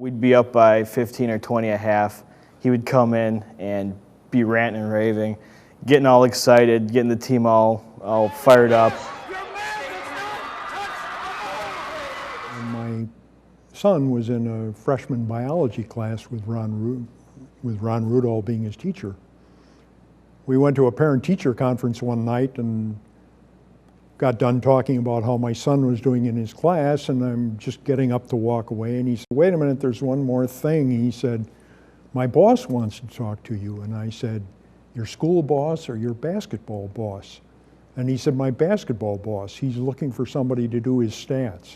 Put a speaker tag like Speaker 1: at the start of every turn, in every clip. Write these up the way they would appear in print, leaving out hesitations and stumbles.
Speaker 1: We'd be up by 15 or 20 at half. He would come in and be ranting and raving, getting all excited, getting the team all fired up.
Speaker 2: My son was in a freshman biology class with Ron Rudall being his teacher. We went to a parent-teacher conference one night and got done talking about how my son was doing in his class, and I'm just getting up to walk away, and he said, "Wait a minute, there's one more thing." He said, "My boss wants to talk to you." And I said, "Your school boss or your basketball boss?" And he said, "My basketball boss. He's looking for somebody to do his stats."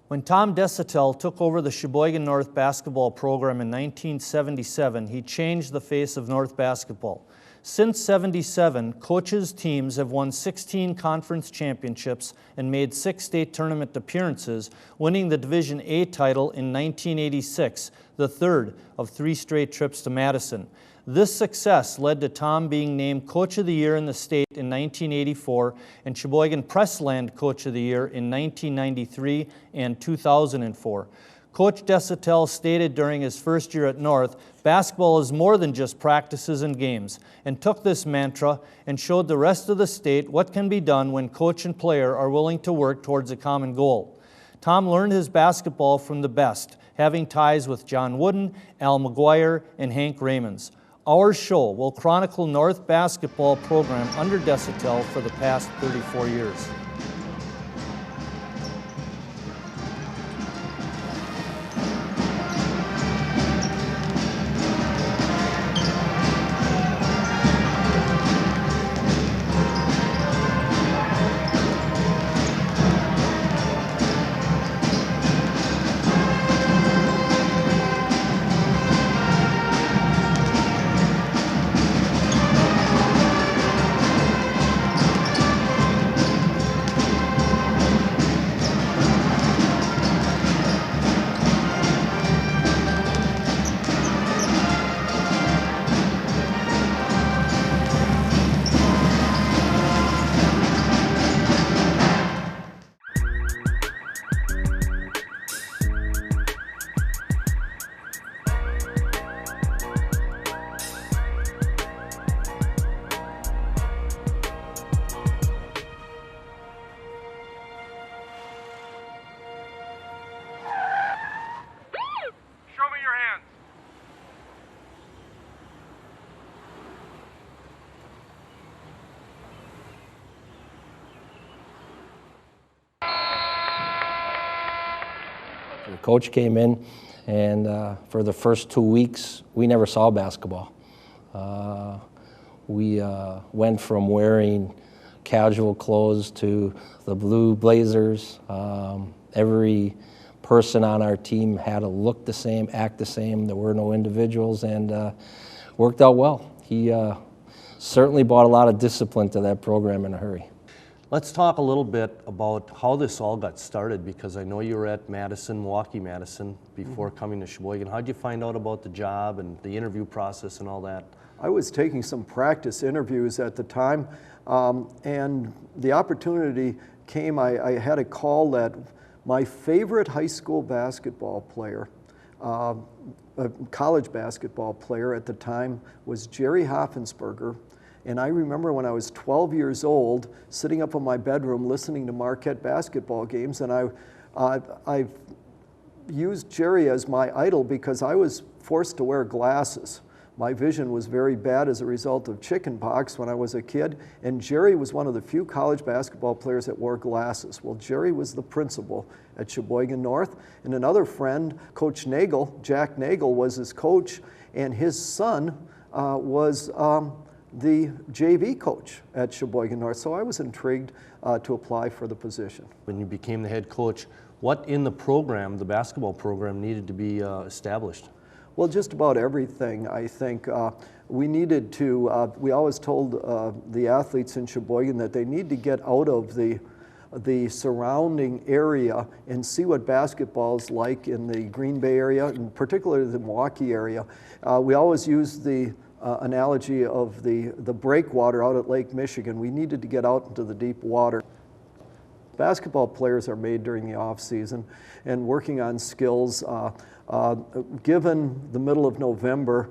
Speaker 3: When Tom Desotell took over the Sheboygan North basketball program in 1977, he changed the face of North basketball. Since '77, Coach's teams have won 16 conference championships and made 6 state tournament appearances, winning the Division A title in 1986, the third of 3 straight trips to Madison. This success led to Tom being named Coach of the Year in the state in 1984 and Sheboygan Pressland Coach of the Year in 1993 and 2004. Coach Desotell stated during his first year at North, basketball is more than just practices and games, and took this mantra and showed the rest of the state what can be done when coach and player are willing to work towards a common goal. Tom learned his basketball from the best, having ties with John Wooden, Al McGuire, and Hank Raymonds. Our show will chronicle North basketball program under Desotell for the past 34 years.
Speaker 4: The coach came in, and for the first 2 weeks, we never saw basketball. We went from wearing casual clothes to the blue blazers. Every person on our team had to look the same, act the same. There were no individuals, and worked out well. He certainly brought a lot of discipline to that program in a hurry.
Speaker 3: Let's talk a little bit about how this all got started, because I know you were at Milwaukee Madison before coming to Sheboygan. How'd you find out about the job and the interview process and all that?
Speaker 5: I was taking some practice interviews at the time, and the opportunity came. I had a call that my favorite high school basketball player, a college basketball player at the time, was Jerry Hoffensberger. And I remember when I was 12 years old, sitting up in my bedroom listening to Marquette basketball games, and I used Jerry as my idol because I was forced to wear glasses. My vision was very bad as a result of chicken pox when I was a kid, and Jerry was one of the few college basketball players that wore glasses. Well, Jerry was the principal at Sheboygan North, and another friend, Coach Nagel, Jack Nagel, was his coach, and his son was the JV coach at Sheboygan North, so I was intrigued to apply for the position.
Speaker 3: When you became the head coach, what in the program, the basketball program, needed to be established?
Speaker 5: Well, just about everything, I think. We needed to, we always told the athletes in Sheboygan that they need to get out of the surrounding area and see what basketball's like in the Green Bay area, and particularly the Milwaukee area. We always use the analogy of the breakwater out at Lake Michigan. We needed to get out into the deep water. Basketball players are made during the off season and working on skills. given the middle of November,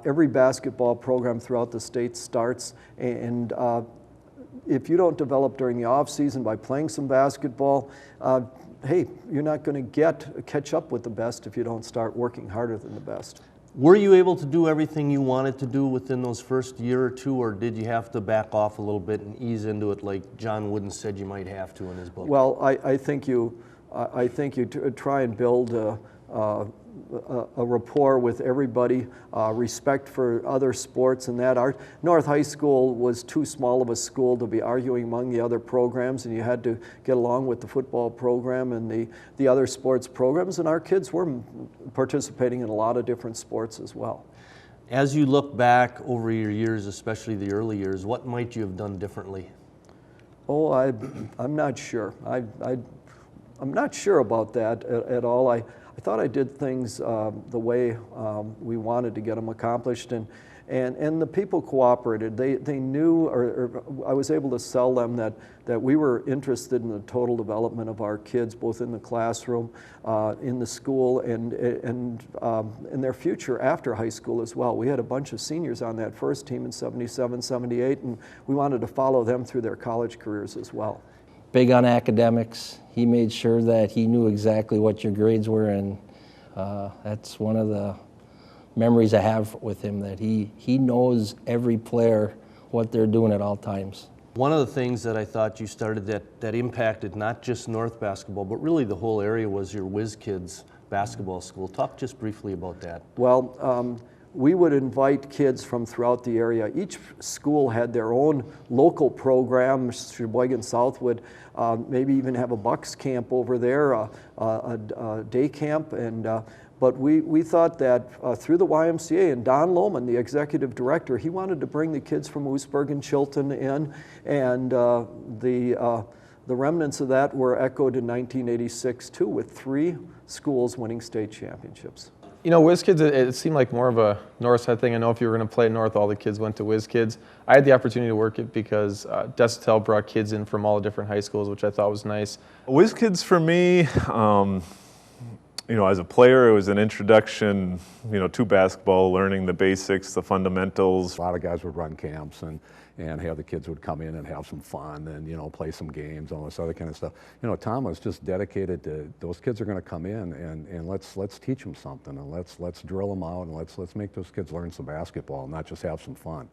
Speaker 5: every basketball program throughout the state starts, and if you don't develop during the off season by playing some basketball, hey, you're not going to catch up with the best if you don't start working harder than the best.
Speaker 6: Were you able to do everything you wanted to do within those first year or two, or did you have to back off a little bit and ease into it like John Wooden said you might have to in his book?
Speaker 5: Well, I think you try and build a rapport with everybody, respect for other sports and that. Our North High School was too small of a school to be arguing among the other programs, and you had to get along with the football program and the other sports programs, and our kids were participating in a lot of different sports as well.
Speaker 6: As you look back over your years, especially the early years, what might you have done differently?
Speaker 5: Oh, I'm not sure. I'm not sure about that at all. I thought I did things the way we wanted to get them accomplished, and the people cooperated. They knew, or I was able to sell them that we were interested in the total development of our kids, both in the classroom, in the school, and in their future after high school as well. We had a bunch of seniors on that first team in '77, '78, and we wanted to follow them through their college careers as well.
Speaker 4: Big on academics. He made sure that he knew exactly what your grades were, and that's one of the memories I have with him, that he knows every player, what they're doing at all times.
Speaker 6: One of the things that I thought you started that impacted not just North basketball, but really the whole area was your Whiz Kids basketball school. Talk just briefly about that.
Speaker 5: Well, we would invite kids from throughout the area. Each school had their own local program. Sheboygan South would maybe even have a Bucks camp over there, a day camp, but we thought that through the YMCA, and Don Lohman, the executive director, he wanted to bring the kids from Oostburg and Chilton in, and the remnants of that were echoed in 1986 too, with 3 schools winning state championships.
Speaker 7: You know, Whiz Kids, it seemed like more of a North side thing. I know if you were going to play North, all the kids went to Whiz Kids. I had the opportunity to work it because Desotell brought kids in from all the different high schools, which I thought was nice.
Speaker 8: Whiz Kids for me, you know, as a player, it was an introduction, you know, to basketball, learning the basics, the fundamentals.
Speaker 9: A lot of guys would run camps and have the kids would come in and have some fun and, you know, play some games, all this other kind of stuff. You know, Tom was just dedicated to, those kids are going to come in and let's teach them something, and let's drill them out, and let's make those kids learn some basketball, not just have some fun.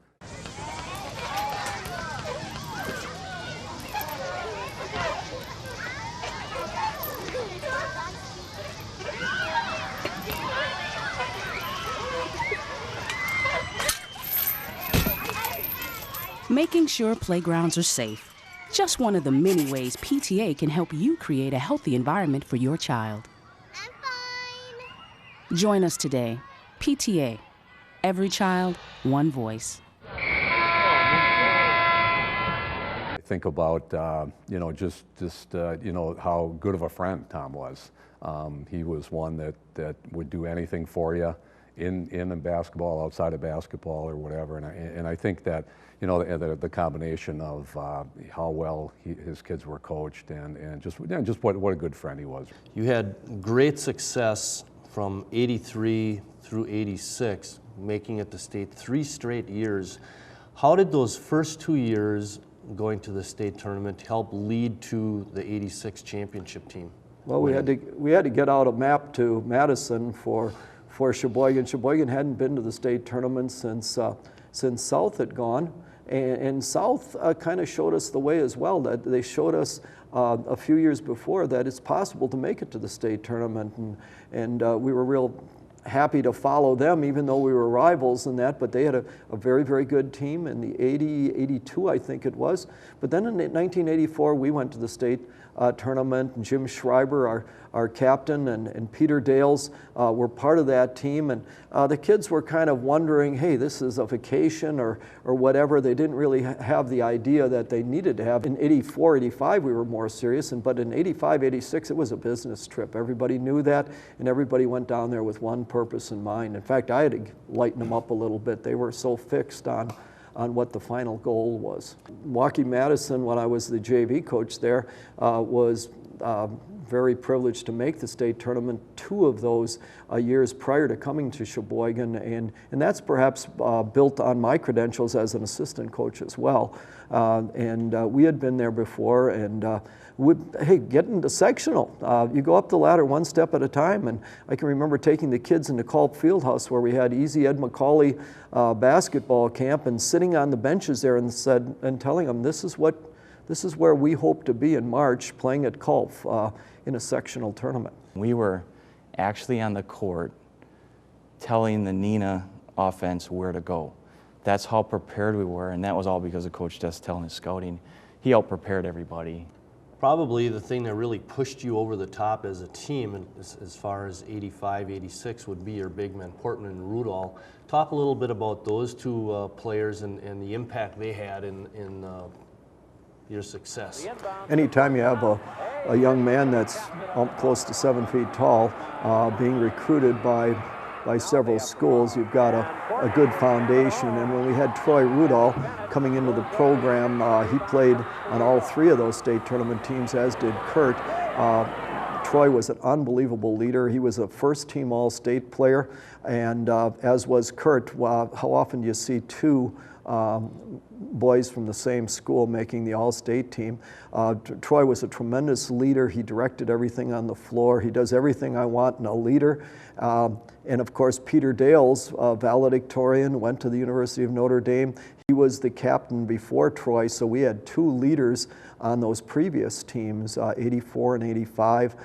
Speaker 10: Making sure playgrounds are safe. Just one of the many ways PTA can help you create a healthy environment for your child.
Speaker 11: I'm fine.
Speaker 10: Join us today. PTA. Every child, one voice.
Speaker 9: Think about, you know, just you know, how good of a friend Tom was. He was one that would do anything for you in basketball, outside of basketball, or whatever. And I think that, you know, the combination of how well his kids were coached and just what a good friend he was.
Speaker 6: You had great success from '83 through '86, making it to state 3 straight years. How did those first 2 years going to the state tournament help lead to the '86 championship team?
Speaker 5: Well, we had to get out a map to Madison for Sheboygan. Sheboygan hadn't been to the state tournament since South had gone, and South kind of showed us the way as well. That they showed us a few years before that it's possible to make it to the state tournament, and we were real happy to follow them, even though we were rivals in that. But they had a very, very good team in the '82, I think it was. But then in 1984, we went to the state tournament, and Jim Schreiber, our captain, and Peter Dales were part of that team. And the kids were kind of wondering, hey, this is a vacation or whatever. They didn't really have the idea that they needed to have. In '84, '85, we were more serious, but in '85, '86, it was a business trip. Everybody knew that, and everybody went down there with one purpose in mind. In fact, I had to lighten them up a little bit. They were so fixed on what the final goal was. Milwaukee Madison, when I was the JV coach there, was very privileged to make the state tournament 2 of those years prior to coming to Sheboygan, and that's perhaps built on my credentials as an assistant coach as well. We had been there before, and hey, get into sectional. You go up the ladder one step at a time, and I can remember taking the kids into Culp Fieldhouse where we had Easy Ed McCauley basketball camp, and sitting on the benches there and telling them, this is where we hope to be in March, playing at Culp in a sectional tournament.
Speaker 12: We were actually on the court telling the Nina offense where to go. That's how prepared we were, and that was all because of Coach Desotell and his scouting. He out-prepared everybody.
Speaker 6: Probably the thing that really pushed you over the top as a team, and as far as 85, 86, would be your big men, Portman and Rudall. Talk a little bit about those 2 players and the impact they had in your success.
Speaker 5: Anytime you have a young man that's close to 7 feet tall being recruited by several schools, you've got a good foundation. And when we had Troy Rudall coming into the program, he played on all 3 of those state tournament teams, as did Kurt. Troy was an unbelievable leader. He was a first-team All-State player, and as was Kurt. How often do you see 2 boys from the same school making the All-State team? Troy was a tremendous leader. He directed everything on the floor. He does everything I want in a leader. And of course, Peter Dales, valedictorian, went to the University of Notre Dame. He was the captain before Troy, so we had 2 leaders on those previous teams, 84 and 85,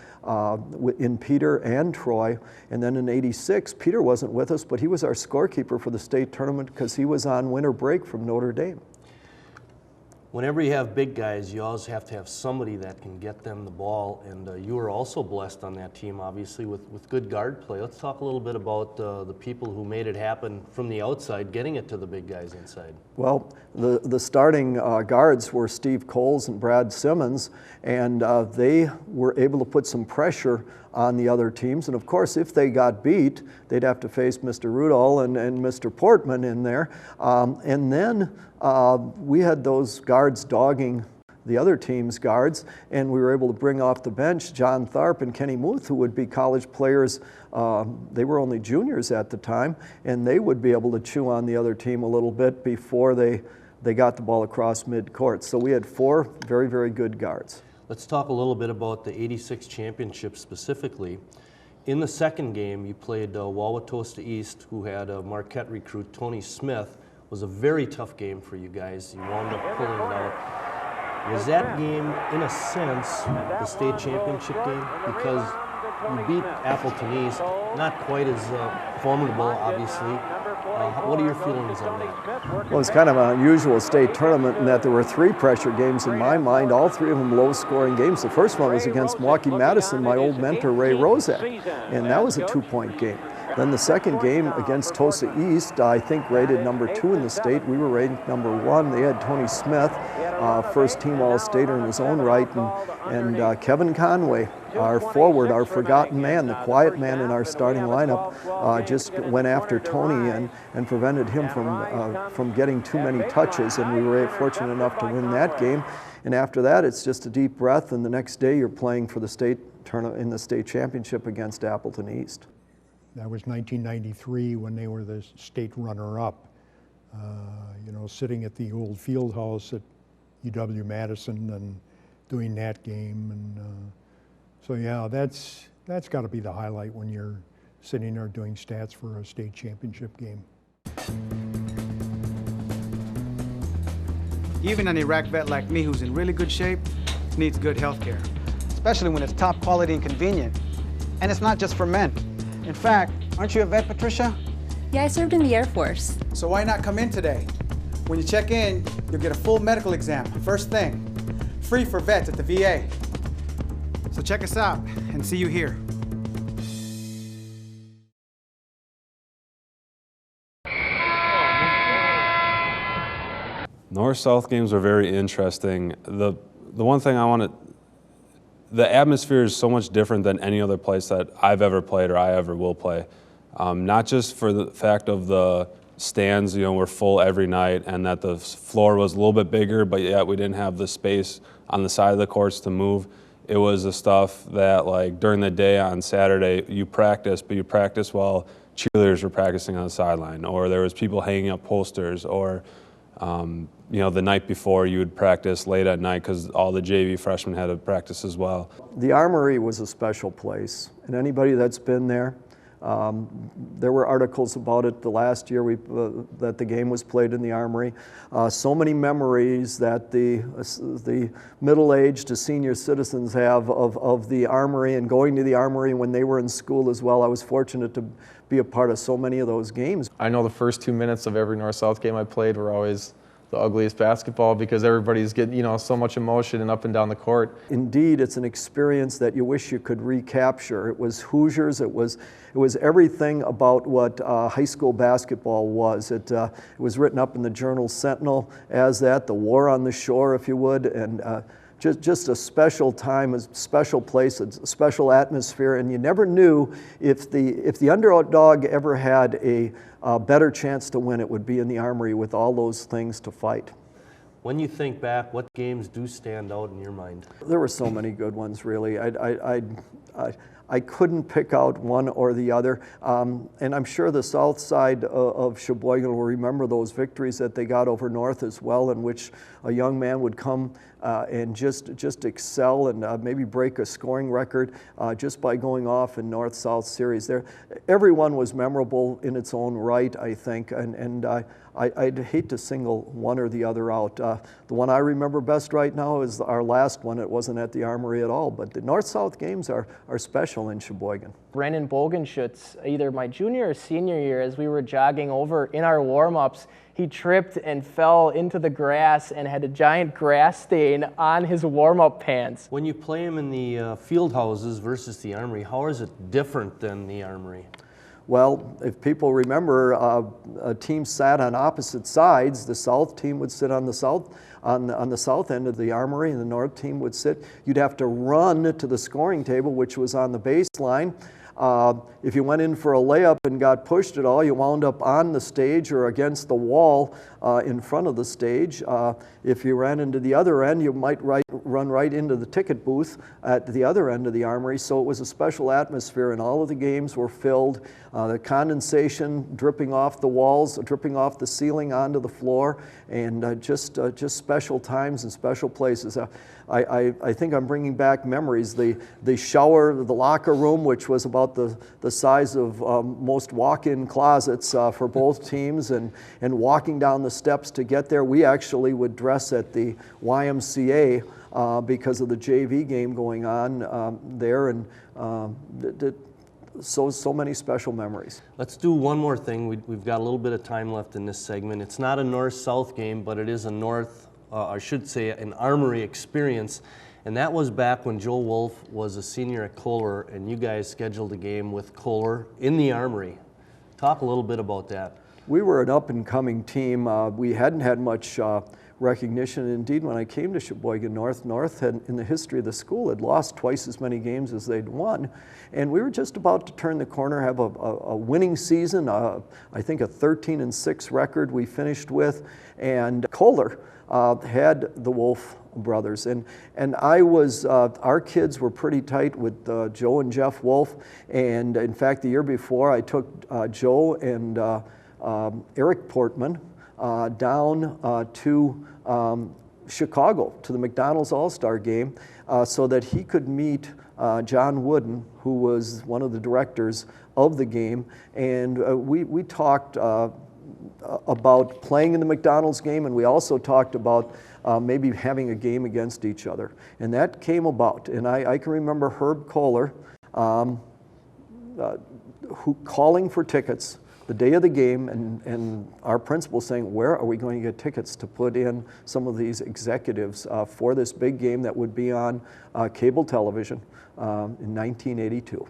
Speaker 5: in Peter and Troy. And then in 86, Peter wasn't with us, but he was our scorekeeper for the state tournament because he was on winter break from Notre Dame.
Speaker 6: Whenever you have big guys, you always have to have somebody that can get them the ball, and you were also blessed on that team, obviously, with good guard play. Let's talk a little bit about the people who made it happen from the outside, getting it to the big guys inside.
Speaker 5: Well, the starting guards were Steve Coles and Brad Simmons, and they were able to put some pressure on the other teams. And of course, if they got beat, they'd have to face Mr. Rudall and Mr. Portman in there. And then we had those guards dogging the other team's guards, and we were able to bring off the bench John Tharp and Kenny Muth, who would be college players. They were only juniors at the time, and they would be able to chew on the other team a little bit before they got the ball across midcourt. So we had 4 very, very good guards.
Speaker 6: Let's talk a little bit about the 86 championship specifically. In the second game, you played Wauwatosa East, who had a Marquette recruit, Tony Smith. It was a very tough game for you guys. You wound up pulling it out. Was that game, in a sense, the state championship game? Because you beat Appleton East, not quite as formidable, obviously. What are your feelings on that?
Speaker 5: Well, it's kind of an unusual state tournament in that there were 3 pressure games in my mind, all 3 of them low-scoring games. The first one was against Milwaukee Madison, my old mentor, Ray Rozak, and that was a 2-point game. Then the second game against Tosa East, I think rated number 2 in the state. We were rated number 1. They had Tony Smith, first-team All-Stater in his own right, and Kevin Conway, our forward, our forgotten man, the quiet man in our starting lineup, just went after Tony and prevented him from getting too many touches, and we were fortunate enough to win that game. And after that, it's just a deep breath, and the next day you're playing for the state tournament in the state championship against Appleton East.
Speaker 2: That was 1993 when they were the state runner-up. You know, sitting at the old field house at UW-Madison and doing that game, and so yeah, that's got to be the highlight when you're sitting there doing stats for a state championship game.
Speaker 13: Even an Iraq vet like me who's in really good shape needs good health care, especially when it's top quality and convenient. And it's not just for men. In fact, aren't you a vet, Patricia?
Speaker 14: Yeah, I served in the Air Force.
Speaker 13: So why not come in today? When you check in, you'll get a full medical exam, first thing. Free for vets at the VA. So check us out and see you here.
Speaker 15: North-South games are very interesting. The one thing I want to, the atmosphere is so much different than any other place that I've ever played or I ever will play. Not just for the fact of the stands, you know, were full every night and that the floor was a little bit bigger, but yet we didn't have the space on the side of the courts to move. it was the stuff that, like, during the day on Saturday, you practice, but you practice while cheerleaders were practicing on the sideline, or there was people hanging up posters, or you know, the night before you would practice late at night because all the JV freshmen had to practice as well.
Speaker 5: The Armory was a special place, and anybody that's been there, there were articles about it the last year that the game was played in the Armory. So many memories that the middle-aged to senior citizens have of the Armory and going to the Armory when they were in school as well. I was fortunate to be a part of so many of those games.
Speaker 7: I know the first 2 minutes of every North-South game I played were always the ugliest basketball because everybody's getting, you know, so much emotion and up and down the court. Indeed,
Speaker 5: It's an experience that you wish you could recapture. It was Hoosiers. It was everything about what high school basketball was. It was written up in the Journal Sentinel as that, the war on the shore, if you would, and just a special time, a special place, a special atmosphere, and you never knew if the underdog ever had a better chance to win, it would be in the Armory with all those things to fight.
Speaker 6: When you think back, what games do stand out in your mind?
Speaker 5: There were so many good ones, really. I couldn't pick out one or the other, and I'm sure the south side of Sheboygan will remember those victories that they got over North as well, in which a young man would come and just excel and maybe break a scoring record just by going off in North-South series. Everyone was memorable in its own right, I think, and I'd hate to single one or the other out. The one I remember best right now is our last one. It wasn't at the Armory at all, but the North-South games are special in Sheboygan.
Speaker 16: Brennan Bogenschutz, either my junior or senior year, as we were jogging over in our warm-ups, he tripped and fell into the grass and had a giant grass stain on his warm-up pants.
Speaker 6: When you play him in the field houses versus the Armory, how is it different than the Armory?
Speaker 5: Well, if people remember, a team sat on opposite sides. The South team would sit on the south end of the Armory, and the North team would sit. You'd have to run to the scoring table, which was on the baseline. If you went in for a layup and got pushed at all, you wound up on the stage or against the wall in front of the stage. If you ran into the other end, you might run right into the ticket booth at the other end of the Armory. So it was a special atmosphere, and all of the games were filled. The condensation dripping off the walls, dripping off the ceiling onto the floor, and just special times and special places. I think I'm bringing back memories. The shower, the locker room, which was about the size of most walk-in closets for both teams, and walking down the steps to get there. We actually would dress at the YMCA because of the JV game going on there, and so many special memories.
Speaker 6: Let's do one more thing. We've got a little bit of time left in this segment. It's not a North-South game, but it is a I should say an Armory experience, and that was back when Joe Wolf was a senior at Kohler, and you guys scheduled a game with Kohler in the Armory. Talk a little bit about that.
Speaker 5: We were an up-and-coming team. We hadn't had much recognition. Indeed, when I came to Sheboygan North had, in the history of the school, had lost twice as many games as they'd won. And we were just about to turn the corner, have a winning season, I think a 13-6 record we finished with, and Kohler had the Wolf brothers, and I was, our kids were pretty tight with Joe and Jeff Wolf, and in fact the year before I took Joe and Eric Portman down to Chicago to the McDonald's All-Star game so that he could meet John Wooden, who was one of the directors of the game, and we talked about playing in the McDonald's game, and we also talked about maybe having a game against each other. And that came about. And I can remember Herb Kohler who calling for tickets the day of the game, and our principal saying, where are we going to get tickets to put in some of these executives for this big game that would be on cable television in 1982.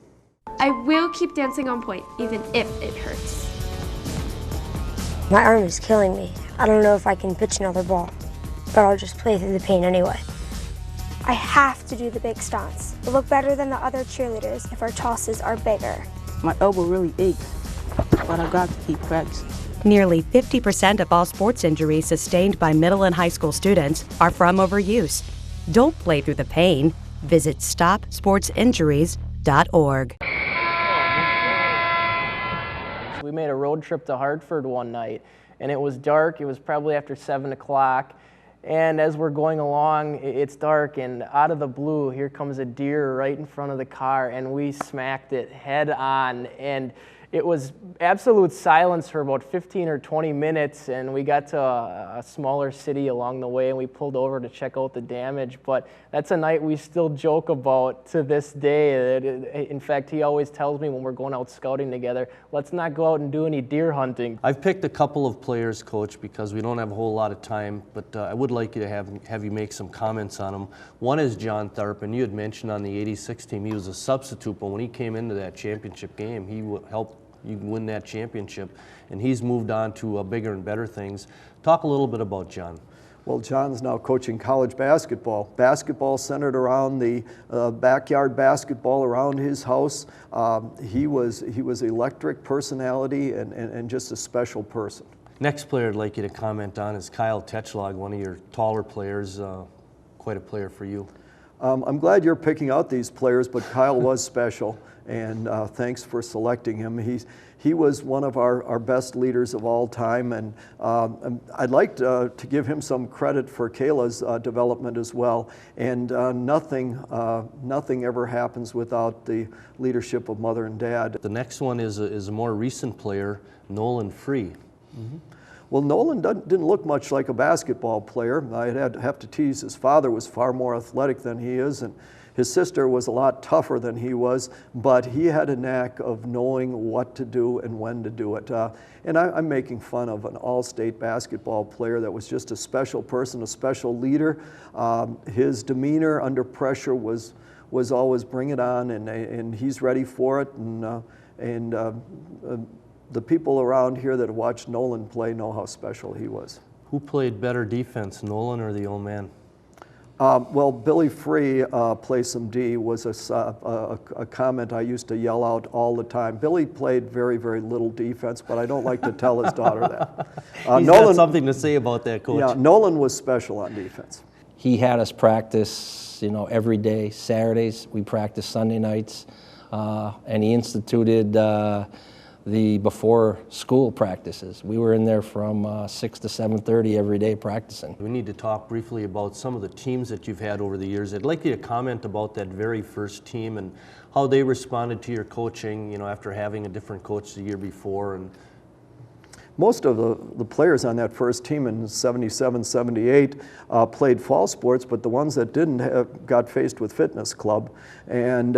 Speaker 17: I will keep dancing on point, even if it hurts.
Speaker 18: My arm is killing me. I don't know if I can pitch another ball, but I'll just play through the pain anyway.
Speaker 19: I have to do the big stunts. We'll look better than the other cheerleaders if our tosses are bigger.
Speaker 20: My elbow really aches, but I got to keep practicing.
Speaker 21: Nearly 50% of all sports injuries sustained by middle and high school students are from overuse. Don't play through the pain. Visit StopSportsInjuries.org.
Speaker 16: We made a road trip to Hartford one night, and it was dark. It was probably after 7 o'clock. And as we're going along, it's dark, and out of the blue, here comes a deer right in front of the car, and we smacked it head on. And it was absolute silence for about 15 or 20 minutes, and we got to a smaller city along the way, and we pulled over to check out the damage. But that's a night we still joke about to this day. In fact, he always tells me when we're going out scouting together, let's not go out and do any deer hunting.
Speaker 6: I've picked a couple of players, Coach, because we don't have a whole lot of time, but I would like you to have you make some comments on them. One is John Tharp, and you had mentioned on the '86 team he was a substitute, but when he came into that championship game, he helped you win that championship, and he's moved on to bigger and better things. Talk a little bit about John.
Speaker 5: Well, John's now coaching college basketball. Basketball centered around the backyard basketball around his house. He was electric personality and just a special person.
Speaker 6: Next player I'd like you to comment on is Kyle Tetchlog, one of your taller players, quite a player for you.
Speaker 5: I'm glad you're picking out these players, but Kyle was special, and thanks for selecting him. He was one of our best leaders of all time, and I'd like to give him some credit for Kayla's development as well. And nothing ever happens without the leadership of Mother and Dad.
Speaker 6: The next one is a more recent player, Nolan Free.
Speaker 5: Mm-hmm. Well, Nolan didn't look much like a basketball player. I'd have to tease. His father was far more athletic than he is, and his sister was a lot tougher than he was, but he had a knack of knowing what to do and when to do it. And I'm making fun of an all-state basketball player that was just a special person, a special leader. His demeanor under pressure was always bring it on, and he's ready for it. And the people around here that have watched Nolan play know how special he was.
Speaker 6: Who played better defense, Nolan or the old man?
Speaker 5: Well, Billy Free, play some D, was a comment I used to yell out all the time. Billy played very, very little defense, but I don't like to tell his daughter that.
Speaker 6: He's got something to say about that, Coach.
Speaker 5: Yeah, Nolan was special on defense.
Speaker 4: He had us practice, every day. Saturdays, we practiced Sunday nights, and he instituted the before school practices. We were in there from 6 to 7:30 every day practicing.
Speaker 6: We need to talk briefly about some of the teams that you've had over the years. I'd like you to comment about that very first team and how they responded to your coaching, after having a different coach the year before. And
Speaker 5: most of the players on that first team in 77, 78 played fall sports, but the ones that didn't got faced with fitness club. And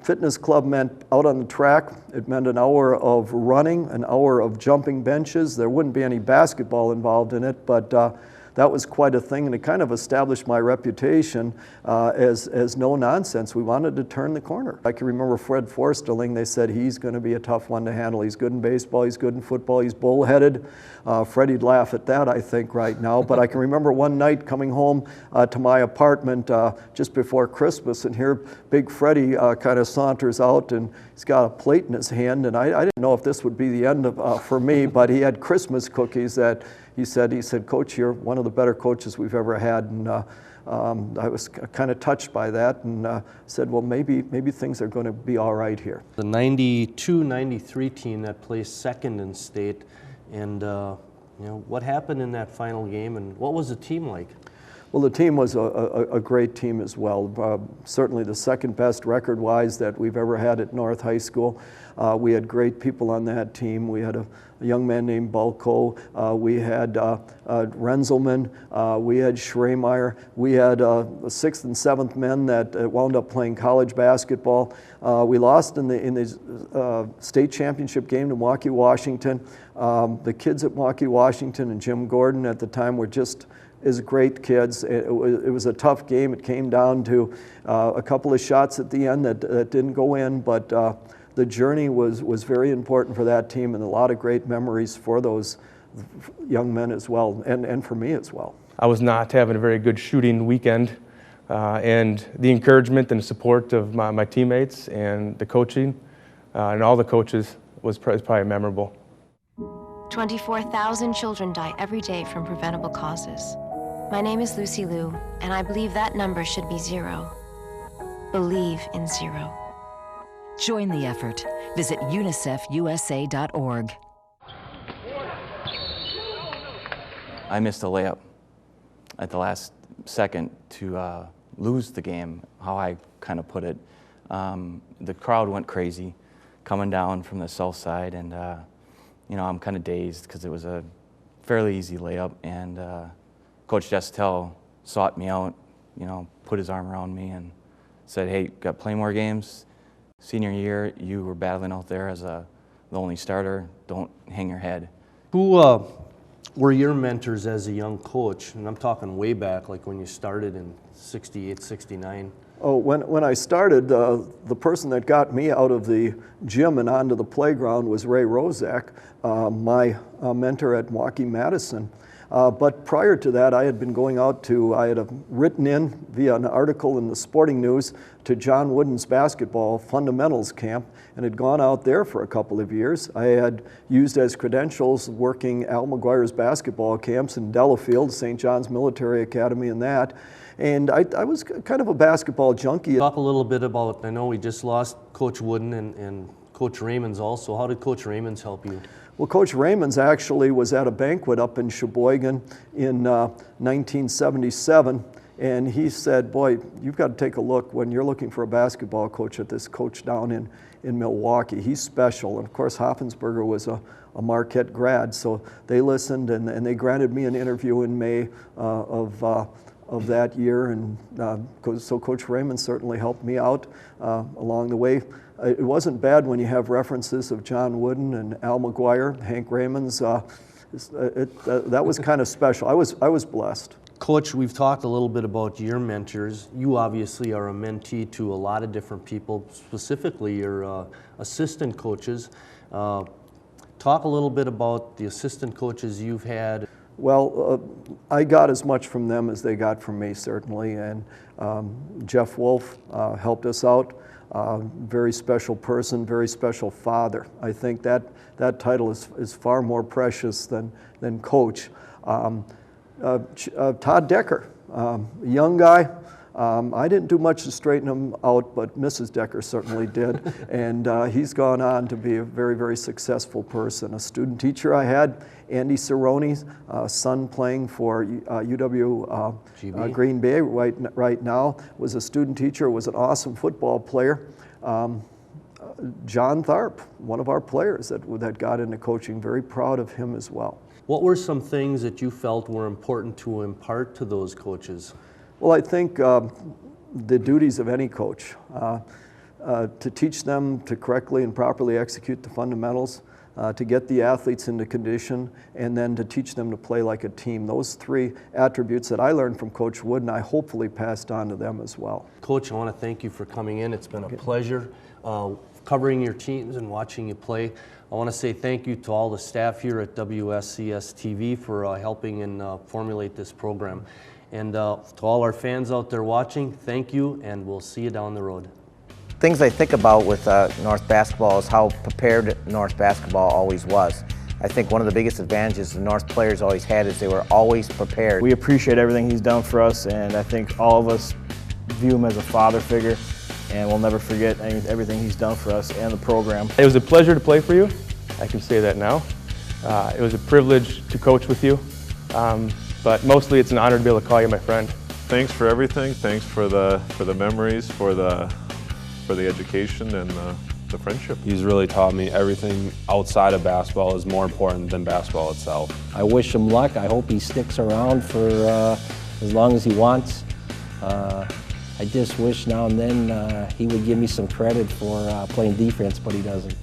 Speaker 5: fitness club meant out on the track. It meant an hour of running, an hour of jumping benches. There wouldn't be any basketball involved in it, but that was quite a thing, and it kind of established my reputation as no nonsense. We wanted to turn the corner. I can remember Fred Forsterling. They said he's going to be a tough one to handle. He's good in baseball, he's good in football, he's bullheaded. Freddie'd laugh at that, I think, right now. But I can remember one night coming home to my apartment just before Christmas, and here Big Freddie kind of saunters out, and he's got a plate in his hand, and I didn't know if this would be the end for me, but he had Christmas cookies that he said, Coach, you're one of the better coaches we've ever had. And I was kind of touched by that, and said, well, maybe things are going to be all right here.
Speaker 6: The 92-93 team that placed second in state, and what happened in that final game, and what was the team like?
Speaker 5: Well, the team was a great team as well. Certainly the second best record-wise that we've ever had at North High School. We had great people on that team. We had a young man named Balco. We had Renzelman. We had Schremeyer. We had the sixth and seventh men that wound up playing college basketball. We lost in the state championship game to Milwaukee, Washington. The kids at Milwaukee, Washington, and Jim Gordon at the time were just as great kids. It was a tough game. It came down to a couple of shots at the end that didn't go in, but the journey was very important for that team, and a lot of great memories for those young men as well, and for me as well.
Speaker 1: I was not having a very good shooting weekend, and the encouragement and support of my teammates and the coaching and all the coaches was probably memorable.
Speaker 22: 24,000 children die every day from preventable causes. My name is Lucy Liu, and I believe that number should be 0. Believe in zero.
Speaker 3: Join the effort. Visit unicefusa.org.
Speaker 12: I missed a layup at the last second to lose the game, how I kind of put it. The crowd went crazy coming down from the south side, and you know, I'm kind of dazed because it was a fairly easy layup, and Coach Desotell sought me out, you know, put his arm around me and said, hey, got plenty more games. Senior year, you were battling out there as the only starter. Don't hang your head.
Speaker 6: Who were your mentors as a young coach? And I'm talking way back, like when you started in 68, 69.
Speaker 5: Oh, when I started, the person that got me out of the gym and onto the playground was Ray Rozak, my mentor at Milwaukee Madison. But prior to that, I had been going out to, I had written in via an article in the Sporting News to John Wooden's basketball fundamentals camp, and had gone out there for a couple of years. I had used as credentials working Al McGuire's basketball camps in Delafield, St. John's Military Academy and that. And I was kind of a basketball junkie.
Speaker 6: Talk a little bit about, I know we just lost Coach Wooden and Coach Raymonds also. How did Coach Raymonds help you?
Speaker 5: Well, Coach Raymonds actually was at a banquet up in Sheboygan in 1977, and he said, boy, you've got to take a look when you're looking for a basketball coach at this coach down in Milwaukee. He's special. And of course, Hoffensberger was a Marquette grad, so they listened, and they granted me an interview in May of that year, and so Coach Raymond certainly helped me out along the way. It wasn't bad when you have references of John Wooden and Al McGuire, Hank Raymonds. That was kind of special. I was blessed.
Speaker 6: Coach, we've talked a little bit about your mentors. You obviously are a mentee to a lot of different people, specifically your assistant coaches. Talk a little bit about the assistant coaches you've had.
Speaker 5: Well, I got as much from them as they got from me, certainly, and Jeff Wolf helped us out. Very special person, very special father. I think that title is far more precious than coach. Todd Decker, a young guy. I didn't do much to straighten him out, but Mrs. Decker certainly did. And he's gone on to be a very, very successful person. A student teacher I had, Andy Cerrone's son playing for UW Green Bay right now, was a student teacher, was an awesome football player. John Tharp, one of our players that got into coaching, very proud of him as well.
Speaker 6: What were some things that you felt were important to impart to those coaches?
Speaker 5: Well, I think the duties of any coach, to teach them to correctly and properly execute the fundamentals, to get the athletes into condition, and then to teach them to play like a team. Those three attributes that I learned from Coach Wood, and I hopefully passed on to them as well.
Speaker 6: Coach, I want to thank you for coming in. It's been a pleasure covering your teams and watching you play. I want to say thank you to all the staff here at WSCS TV for helping and formulate this program. And to all our fans out there watching, thank you, and we'll see you down the road.
Speaker 8: Things I think about with North basketball is how prepared North basketball always was. I think one of the biggest advantages the North players always had is they were always prepared.
Speaker 23: We appreciate everything he's done for us, and I think all of us view him as a father figure, and we'll never forget everything he's done for us and the program.
Speaker 1: It was a pleasure to play for you. I can say that now. It was a privilege to coach with you, but mostly it's an honor to be able to call you my friend.
Speaker 24: Thanks for everything. Thanks for the memories, for the education and the friendship.
Speaker 15: He's really taught me everything outside of basketball is more important than basketball itself.
Speaker 4: I wish him luck. I hope he sticks around for as long as he wants. I just wish now and then he would give me some credit for playing defense, but he doesn't.